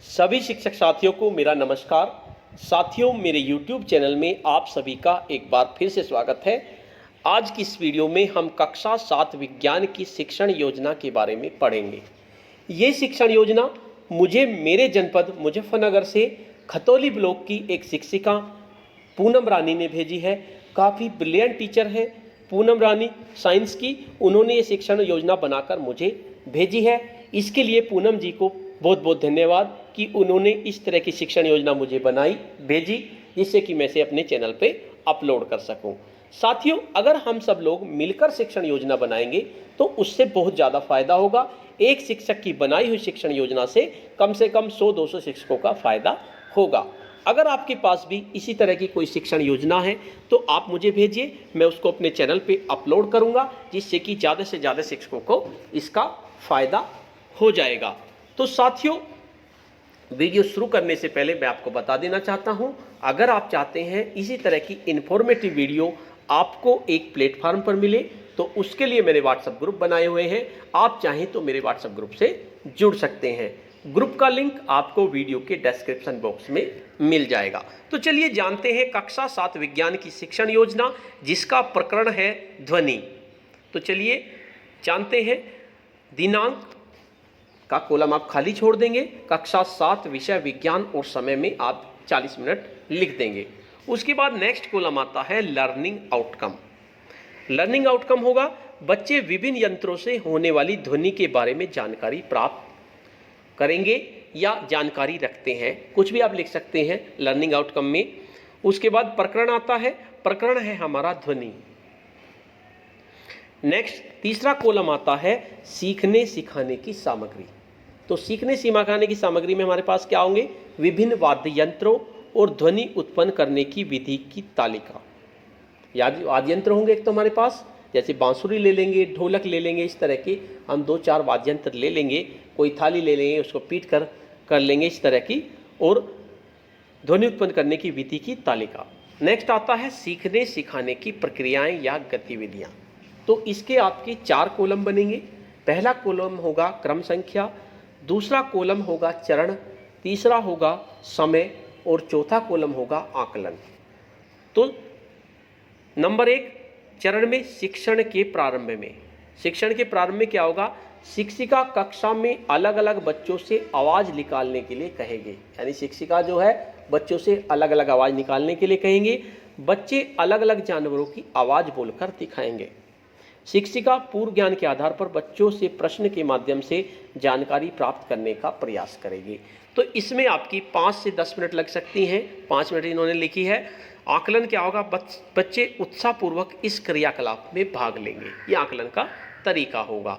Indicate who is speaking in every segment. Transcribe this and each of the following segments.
Speaker 1: सभी शिक्षक साथियों को मेरा नमस्कार। साथियों, मेरे YouTube चैनल में आप सभी का एक बार फिर से स्वागत है। आज की इस वीडियो में हम कक्षा 7 विज्ञान की शिक्षण योजना के बारे में पढ़ेंगे। ये शिक्षण योजना मुझे मेरे जनपद मुजफ्फरनगर से खतौली ब्लॉक की एक शिक्षिका पूनम रानी ने भेजी है। काफ़ी ब्रिलियंट टीचर है पूनम रानी, साइंस की। उन्होंने ये शिक्षण योजना बनाकर मुझे भेजी है। इसके लिए पूनम जी को बहुत बहुत धन्यवाद कि उन्होंने इस तरह की शिक्षण योजना मुझे बनाई भेजी, जिससे कि मैं इसे अपने चैनल पे अपलोड कर सकूं। साथियों, अगर हम सब लोग मिलकर शिक्षण योजना बनाएंगे तो उससे बहुत ज़्यादा फायदा होगा। एक शिक्षक की बनाई हुई शिक्षण योजना से कम 100-200 शिक्षकों का फायदा होगा। अगर आपके पास भी इसी तरह की कोई शिक्षण योजना है तो आप मुझे भेजिए, मैं उसको अपने चैनल पे अपलोड करूंगा, जिससे कि ज़्यादा से ज़्यादा शिक्षकों को इसका फायदा हो जाएगा। तो साथियों, वीडियो शुरू करने से पहले मैं आपको बता देना चाहता हूं, अगर आप चाहते हैं इसी तरह की इन्फॉर्मेटिव वीडियो आपको एक प्लेटफार्म पर मिले तो उसके लिए मैंने व्हाट्सएप ग्रुप बनाए हुए हैं। आप चाहें तो मेरे व्हाट्सएप ग्रुप से जुड़ सकते हैं। ग्रुप का लिंक आपको वीडियो के डिस्क्रिप्शन बॉक्स में मिल जाएगा। तो चलिए जानते हैं कक्षा 7 विज्ञान की शिक्षण योजना, जिसका प्रकरण है ध्वनि। तो चलिए जानते हैं। दिनांक का कॉलम आप खाली छोड़ देंगे। कक्षा 7 विषय विज्ञान और समय में आप 40 मिनट लिख देंगे। उसके बाद नेक्स्ट कॉलम आता है लर्निंग आउटकम। लर्निंग आउटकम होगा बच्चे विभिन्न यंत्रों से होने वाली ध्वनि के बारे में जानकारी प्राप्त करेंगे या जानकारी रखते हैं, कुछ भी आप लिख सकते हैं लर्निंग आउटकम में। उसके बाद प्रकरण आता है, प्रकरण है हमारा ध्वनि। नेक्स्ट तीसरा कॉलम आता है सीखने सिखाने की सामग्री। तो सीखने सिखाने की सामग्री में हमारे पास क्या होंगे? विभिन्न वाद्य यंत्रों और ध्वनि उत्पन्न करने की विधि की तालिका। वाद्य यंत्र होंगे एक तो हमारे पास, जैसे बांसुरी ले लेंगे, ढोलक ले लेंगे, इस तरह के हम 2-4 वाद्य यंत्र ले लेंगे। कोई थाली ले लेंगे, उसको पीट कर लेंगे इस तरह की, और ध्वनि उत्पन्न करने की विधि की तालिका। नेक्स्ट आता है सीखने सिखाने की प्रक्रियाएं या गतिविधियां। तो इसके आपके 4 कॉलम बनेंगे। पहला कॉलम होगा क्रम संख्या, दूसरा कॉलम होगा चरण, तीसरा होगा समय और चौथा कॉलम होगा आकलन। तो नंबर 1 चरण में शिक्षण के प्रारंभ में। शिक्षण के प्रारंभ में क्या होगा? शिक्षिका कक्षा में अलग अलग बच्चों से आवाज़ निकालने के लिए कहेंगे। यानी शिक्षिका जो है बच्चों से अलग अलग आवाज़ निकालने के लिए कहेंगे। बच्चे अलग अलग जानवरों की आवाज़ बोलकर दिखाएंगे। शिक्षिका पूर्व ज्ञान के आधार पर बच्चों से प्रश्न के माध्यम से जानकारी प्राप्त करने का प्रयास करेगी। तो इसमें आपकी 5 से 10 मिनट लग सकती हैं। 5 मिनट इन्होंने लिखी है। आकलन क्या होगा? बच्चे उत्साहपूर्वक इस क्रियाकलाप में भाग लेंगे। ये आकलन का तरीका होगा।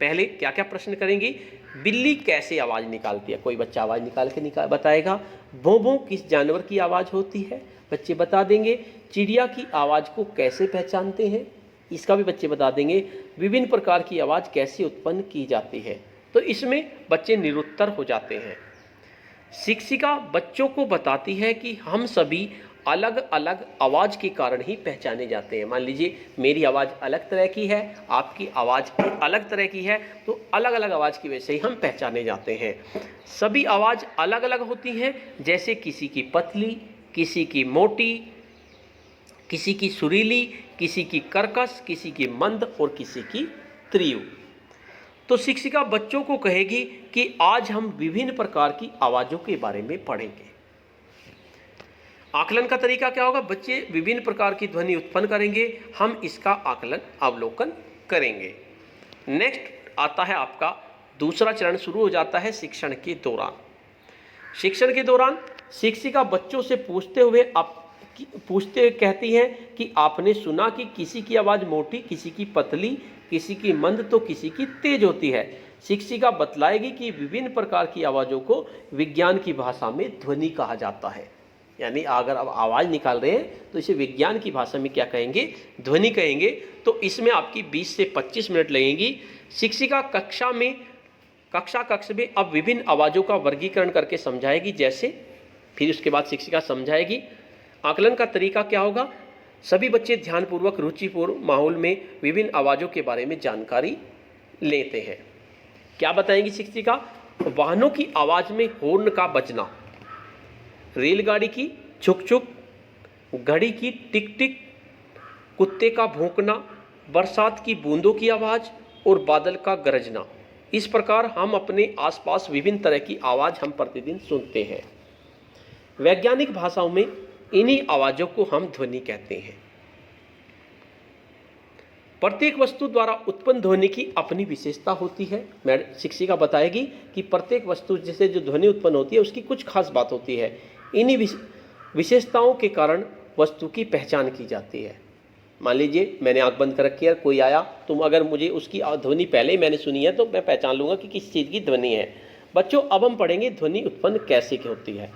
Speaker 1: पहले क्या क्या प्रश्न करेंगी? बिल्ली कैसे आवाज़ निकालती है? कोई बच्चा आवाज़ निकाल के बताएगा। भों भों किस जानवर की आवाज़ होती है? बच्चे बता देंगे। चिड़िया की आवाज़ को कैसे पहचानते हैं? इसका भी बच्चे बता देंगे। विभिन्न प्रकार की आवाज़ कैसे उत्पन्न की जाती है? तो इसमें बच्चे निरुत्तर हो जाते हैं। शिक्षिका बच्चों को बताती है कि हम सभी अलग अलग आवाज़ के कारण ही पहचाने जाते हैं। मान लीजिए मेरी आवाज़ अलग तरह की है, आपकी आवाज़ अलग तरह की है, तो अलग अलग आवाज़ की वजह से ही हम पहचाने जाते हैं। सभी आवाज़ अलग अलग होती हैं, जैसे किसी की पतली, किसी की मोटी, किसी की सुरीली, किसी की कर्कश, किसी की मंद और किसी की तीव्र। तो शिक्षिका बच्चों को कहेगी कि आज हम विभिन्न प्रकार की आवाज़ों के बारे में पढ़ेंगे। आकलन का तरीका क्या होगा? बच्चे विभिन्न प्रकार की ध्वनि उत्पन्न करेंगे, हम इसका आकलन अवलोकन करेंगे। नेक्स्ट आता है आपका दूसरा चरण शुरू हो जाता है शिक्षण के दौरान। शिक्षण के दौरान शिक्षिका बच्चों से पूछते कहती हैं कि आपने सुना कि किसी की आवाज़ मोटी, किसी की पतली, किसी की मंद तो किसी की तेज होती है। शिक्षिका बतलाएगी कि विभिन्न प्रकार की आवाज़ों को विज्ञान की भाषा में ध्वनि कहा जाता है। यानी अगर आप आवाज़ निकाल रहे हैं तो इसे विज्ञान की भाषा में क्या कहेंगे? ध्वनि कहेंगे। तो इसमें आपकी 20 से 25 मिनट लगेंगी। शिक्षिका कक्ष में अब विभिन्न आवाज़ों का वर्गीकरण करके समझाएगी, जैसे फिर उसके बाद शिक्षिका समझाएगी। आकलन का तरीका क्या होगा? सभी बच्चे ध्यानपूर्वक रुचिपूर्ण माहौल में विभिन्न आवाज़ों के बारे में जानकारी लेते हैं। क्या बताएंगी शिक्षिका? वाहनों की आवाज़ में हॉर्न का बजना, रेलगाड़ी की छुक छुक, घड़ी की टिक टिक, कुत्ते का भौंकना, बरसात की बूंदों की आवाज़ और बादल का गरजना। इस प्रकार हम अपने आसपास विभिन्न तरह की आवाज़ हम प्रतिदिन सुनते हैं। वैज्ञानिक भाषाओं में इन्हीं आवाज़ों को हम ध्वनि कहते हैं। प्रत्येक वस्तु द्वारा उत्पन्न ध्वनि की अपनी विशेषता होती है। शिक्षिका बताएगी कि प्रत्येक वस्तु जिसे जो ध्वनि उत्पन्न होती है उसकी कुछ खास बात होती है। इन्हीं विशेषताओं के कारण वस्तु की पहचान की जाती है। मान लीजिए मैंने आंख बंद कर रखी है, कोई आया, तुम अगर मुझे उसकी ध्वनि पहले ही मैंने सुनी है तो मैं पहचान लूँगा कि किस चीज़ की ध्वनि है। बच्चों, अब हम पढ़ेंगे ध्वनि उत्पन्न कैसे होती है।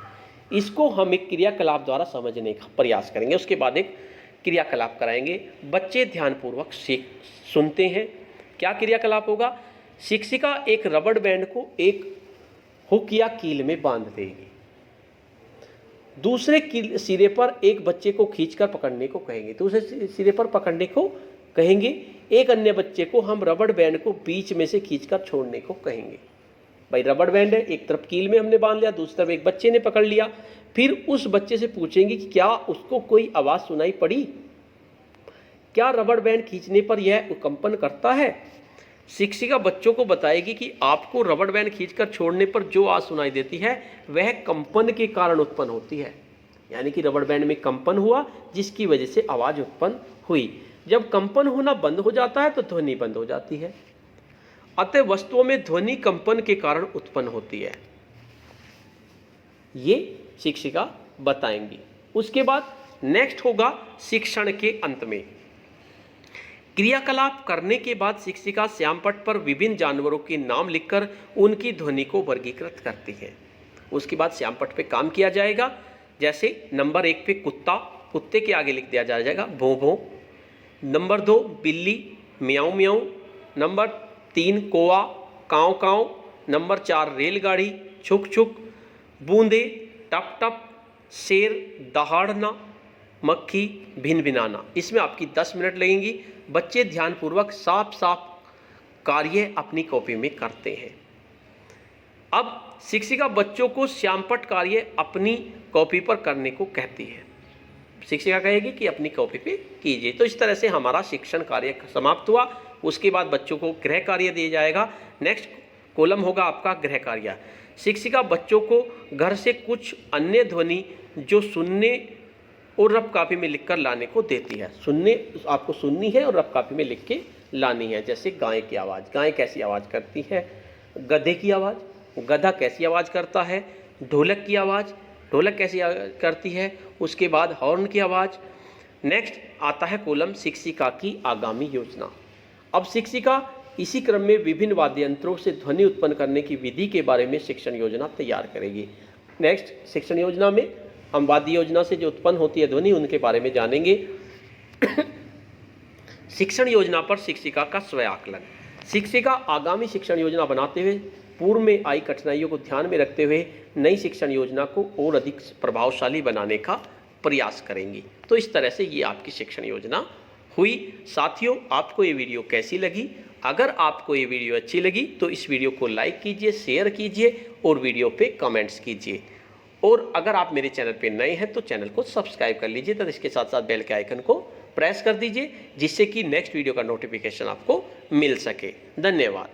Speaker 1: इसको हम एक क्रियाकलाप द्वारा समझने का प्रयास करेंगे, उसके बाद एक क्रियाकलाप कराएंगे। बच्चे ध्यानपूर्वक सुनते हैं। क्या क्रियाकलाप होगा? शिक्षिका एक रबड़ बैंड को एक हुक या कील में बांध देगी। दूसरे सिरे पर एक बच्चे को खींचकर पकड़ने को कहेंगे, दूसरे सिरे पर पकड़ने को कहेंगे। एक अन्य बच्चे को हम रबड़ बैंड को बीच में से खींचकर छोड़ने को कहेंगे। भाई रबड़ बैंड है, एक तरफ कील में हमने बांध लिया, दूसरी तरफ एक बच्चे ने पकड़ लिया। फिर उस बच्चे से पूछेंगे कि क्या उसको कोई आवाज़ सुनाई पड़ी? क्या रबड़ बैंड खींचने पर यह कंपन करता है? शिक्षिका बच्चों को बताएगी कि आपको रबड़ बैंड खींचकर छोड़ने पर जो आवाज़ सुनाई देती है वह कंपन के कारण उत्पन्न होती है। यानी कि रबड़ बैंड में कंपन हुआ जिसकी वजह से आवाज़ उत्पन्न हुई। जब कंपन होना बंद हो जाता है तो ध्वनि बंद हो जाती है। अतः वस्तुओं में ध्वनि कंपन के कारण उत्पन्न होती है, ये शिक्षिका बताएंगी। उसके बाद नेक्स्ट होगा शिक्षण के अंत में। क्रियाकलाप करने के बाद शिक्षिका श्यामपट्ट पर विभिन्न जानवरों के नाम लिखकर उनकी ध्वनि को वर्गीकृत करती है। उसके बाद श्यामपट्ट पे काम किया जाएगा। जैसे नंबर 1 पे कुत्ता, कुत्ते के आगे लिख दिया जाएगा भों भों। नंबर 2 बिल्ली, म्याऊं म्याऊं। नंबर 3 कौवा, काँव काँव। नंबर 4 रेलगाड़ी, छुक छुक। बूंदे, टप टप। शेर, दहाड़ना। मक्खी, भिन भिनाना। इसमें आपकी 10 मिनट लगेंगी। बच्चे ध्यानपूर्वक साफ साफ कार्य अपनी कॉपी में करते हैं। अब शिक्षिका बच्चों को श्यामपट्ट कार्य अपनी कॉपी पर करने को कहती है। शिक्षिका कहेगी कि अपनी कॉपी पे कीजिए। तो इस तरह से हमारा शिक्षण कार्य समाप्त हुआ। उसके बाद बच्चों को गृह कार्य दिया जाएगा। नेक्स्ट कॉलम होगा आपका गृह कार्य। शिक्षिका बच्चों को घर से कुछ अन्य ध्वनि जो सुनने और रफ कॉपी में लिखकर लाने को देती है। सुनने आपको सुननी है और रफ कॉपी में लिख के लानी है। जैसे गाय की आवाज़, गाय कैसी आवाज़ करती है। गधे की आवाज़, गधा कैसी आवाज़ करता है। ढोलक की आवाज़, ढोलक कैसी करती है। उसके बाद हॉर्न की आवाज़। नेक्स्ट आता है कॉलम शिक्षिका की आगामी योजना। अब शिक्षिका इसी क्रम में विभिन्न वाद्य यंत्रों से ध्वनि उत्पन्न करने की विधि के बारे में शिक्षण योजना तैयार करेगी। नेक्स्ट शिक्षण योजना में हम वाद्य योजना से जो उत्पन्न होती है ध्वनि उनके बारे में जानेंगे। शिक्षण योजना पर शिक्षिका का स्वयं आकलन। शिक्षिका आगामी शिक्षण योजना बनाते हुए पूर्व में आई कठिनाइयों को ध्यान में रखते हुए नई शिक्षण योजना को और अधिक प्रभावशाली बनाने का प्रयास करेंगी। तो इस तरह से ये आपकी शिक्षण योजना हुई। साथियों, आपको ये वीडियो कैसी लगी? अगर आपको ये वीडियो अच्छी लगी तो इस वीडियो को लाइक कीजिए, शेयर कीजिए और वीडियो पे कमेंट्स कीजिए। और अगर आप मेरे चैनल पे नए हैं तो चैनल को सब्सक्राइब कर लीजिए तथा इसके साथ साथ बेल के आइकन को प्रेस कर दीजिए जिससे कि नेक्स्ट वीडियो का नोटिफिकेशन आपको मिल सके। धन्यवाद।